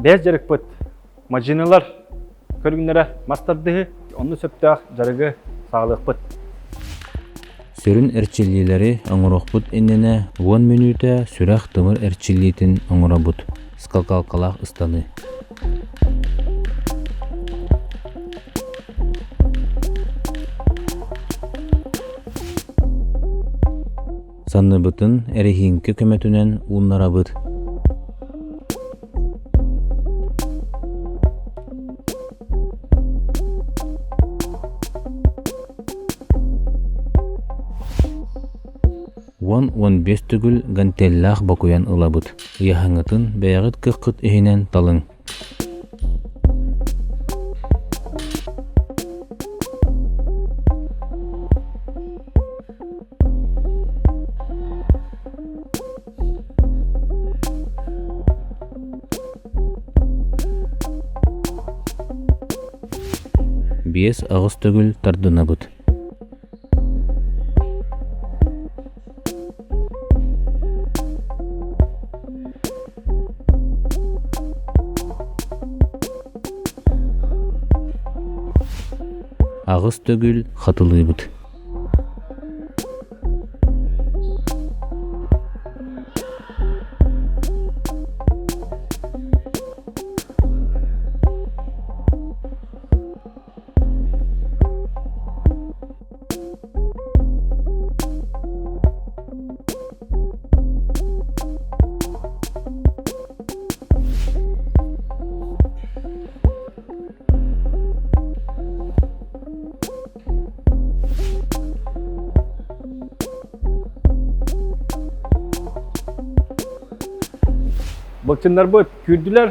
Бәз жарык бұд. Мажиналар көргіндері мастардығы, оны сөптіғ жарығы сағылық бұд. Сөрін әрчеллелері аңырық бұд әннені 10 минута сүрәқ тымыр әрчеллейтін аңыра бұд. Скалкалкалақ ұстаны. Санны бұтын әрехинкі көмәтінен ұннара бұд. Он 15 түгіл гантеллах бакуян ылабыт. Яхаңытын бәяғыт кыққыт ehinen талың. Бес ағыз түгіл тардынабыт. Ағыз түгіл қатылы бұд. Бұлчындар бұд күрділер,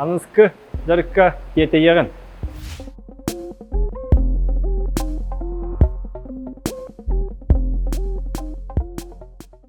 анызқы жарыққа кете еғін.